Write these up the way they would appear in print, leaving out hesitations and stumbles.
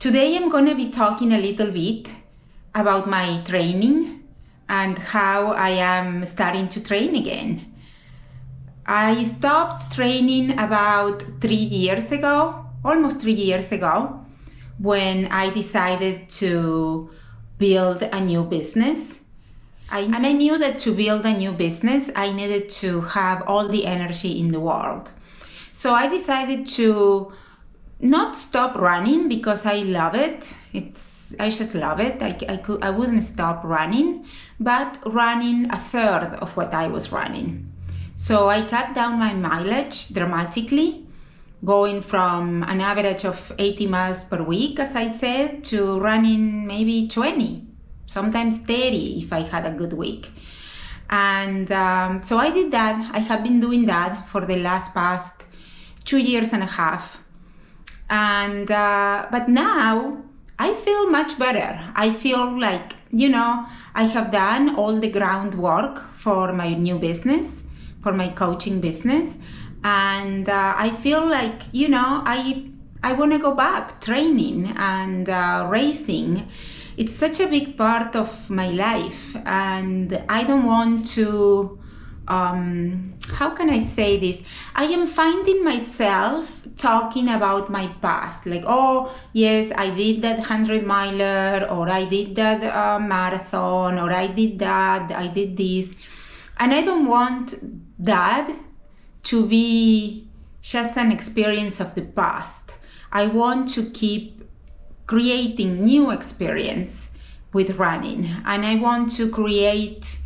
Today I'm going to be talking a little bit about my training and how I am starting to train again. I stopped training about 3 years ago, almost 3 years ago, when I decided to build a new business. And I knew that to build a new business, I needed to have all the energy in the world. So I decided to not stop running because I love it. I just love it. I wouldn't stop running, but running a third of what I was running. So I cut down my mileage dramatically, going from an average of 80 miles per week, as I said, to running maybe 20, sometimes 30 if I had a good week. And so I did that. I have been doing that for the past 2 years and a half. And but now I feel much better. I feel like, I have done all the groundwork for my new business, for my coaching business. And I feel like, I want to go back training and racing. It's such a big part of my life, and I don't want to, how can I say this? I am finding myself talking about my past, like, oh, yes, I did that 100-miler, or I did that marathon, or I did that, I did this. And I don't want that to be just an experience of the past. I want to keep creating new experience with running, and I want to create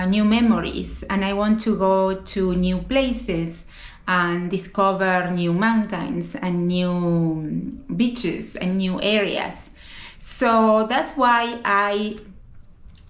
new memories, and I want to go to new places and discover new mountains and new beaches and new areas. So that's why I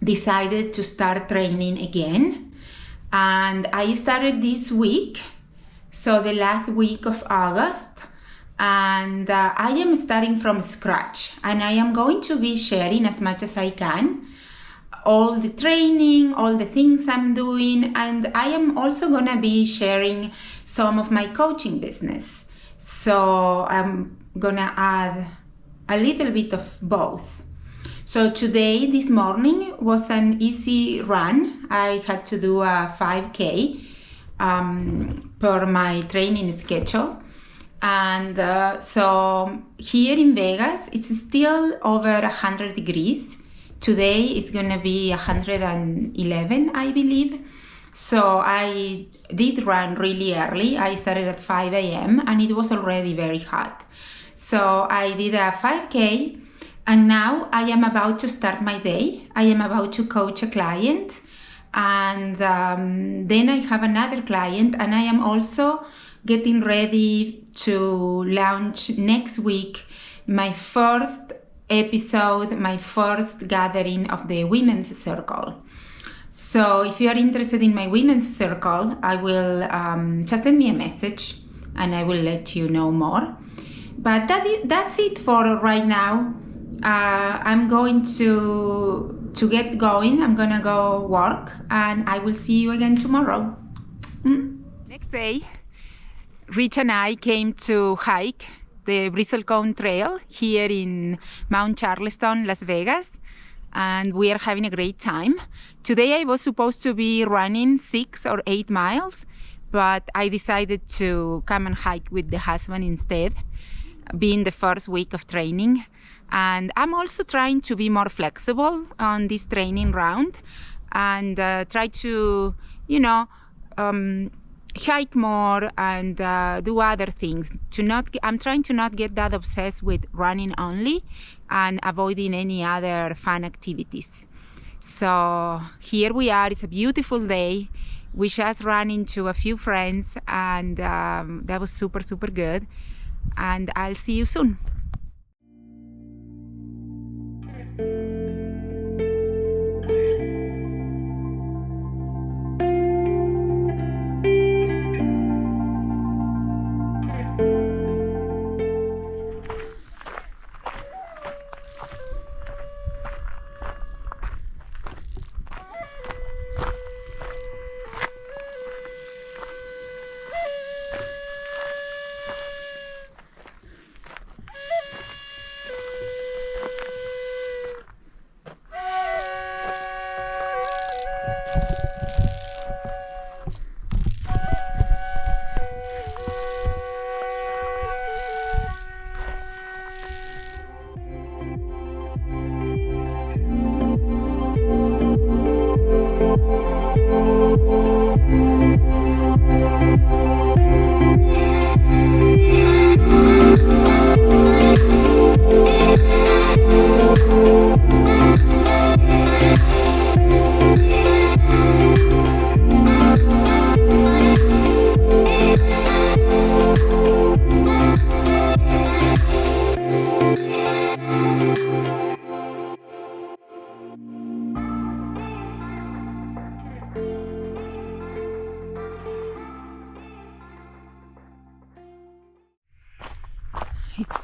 decided to start training again. And I started this week, so the last week of August, and I am starting from scratch, and I am going to be sharing as much as I can all the training, all the things I'm doing, and I am also going to be sharing some of my coaching business. So I'm going to add a little bit of both. So today, this morning, was an easy run. I had to do a 5K per my training schedule. And so here in Vegas, it's still over 100 degrees. Today it's going to be 111, I believe. So I did run really early. I started at 5 a.m. and it was already very hot. So I did a 5K, and now I am about to start my day. I am about to coach a client, and then I have another client, and I am also getting ready to launch next week my first episode, my first gathering of the Women's Circle. So if you are interested in my Women's Circle, I will just send me a message and I will let you know more. But that's it for right now. I'm going to get going. I'm gonna go work, and I will see you again tomorrow. Next day, Rich and I came to hike the bristlecone trail here in Mount Charleston, Las Vegas, and we are having a great time. Today I was supposed to be running 6 or 8 miles, but I decided to come and hike with the husband instead, being the first week of training. And I'm also trying to be more flexible on this training round and try to, hike more and do other things. I'm trying to not get that obsessed with running only and avoiding any other fun activities. So here we are. It's a beautiful day. We just ran into a few friends, and that was super, super good. And I'll see you soon.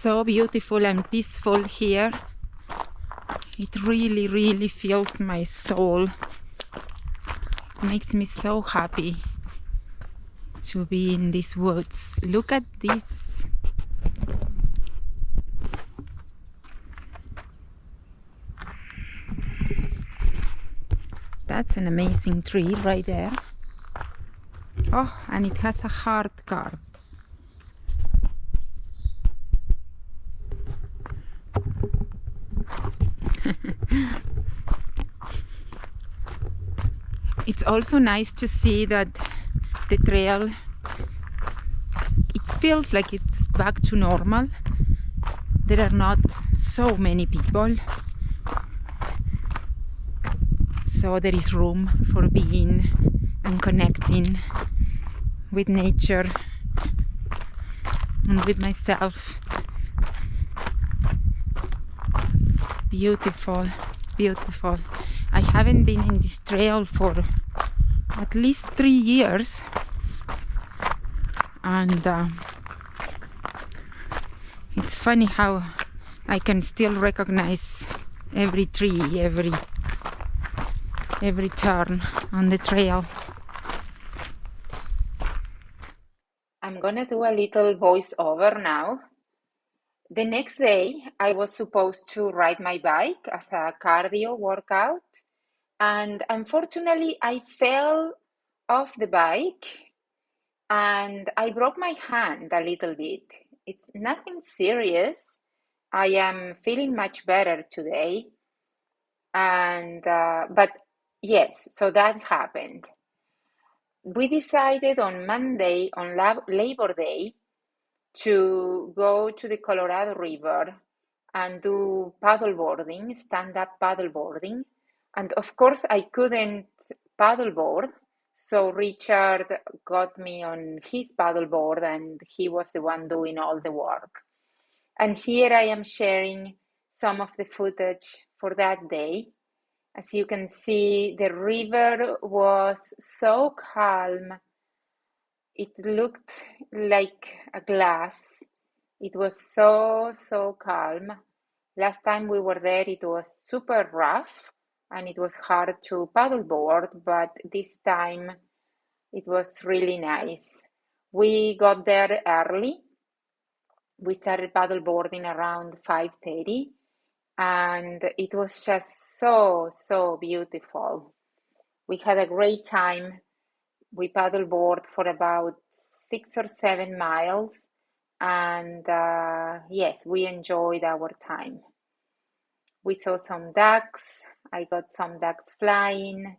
so beautiful and peaceful here. It really, really fills my soul. Makes me so happy to be in these woods. Look at this. That's an amazing tree right there. Oh, and it has a heart card. It's also nice to see that the trail, it feels like it's back to normal. There are not so many people, so there is room for being and connecting with nature and with myself. It's beautiful, beautiful. I haven't been in this trail for at least 3 years, and it's funny how I can still recognize every tree, every turn on the trail. I'm gonna do a little voiceover now. The next day, I was supposed to ride my bike as a cardio workout, and unfortunately, I fell off the bike and I broke my hand a little bit. It's nothing serious. I am feeling much better today, and but yes, so that happened. We decided on Monday, on Labor Day, to go to the Colorado River and do paddleboarding, stand-up paddleboarding. And of course, I couldn't paddleboard, so Richard got me on his paddleboard and he was the one doing all the work. And here I am sharing some of the footage for that day. As you can see, the river was so calm. It looked like a glass. It was so calm. Last time we were there, it was super rough and it was hard to paddleboard, but this time it was really nice. We got there early. We started paddleboarding around 5:30 and it was just so beautiful. We had a great time. We paddleboard for about 6 or 7 miles, and yes, we enjoyed our time. We saw some ducks. I got some ducks flying.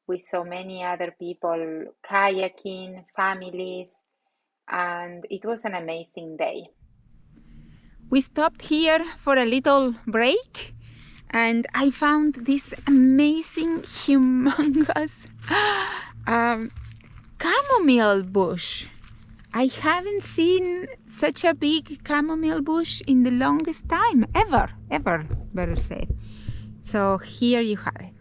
We saw many other people kayaking, families, and it was an amazing day. We stopped here for a little break, and I found this amazing, humongous chamomile bush. I haven't seen such a big chamomile bush in the longest time, ever, better say. So here you have it.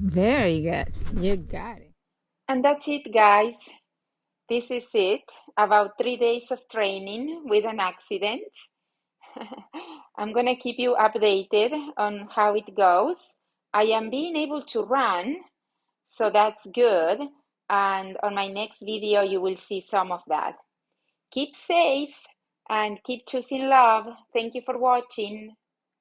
Very good. You got it. And that's it, guys. This is it. About 3 days of training with an accident. I'm gonna keep you updated on how it goes. I am being able to run, so that's good. And on my next video, you will see some of that. Keep safe and keep choosing love. Thank you for watching.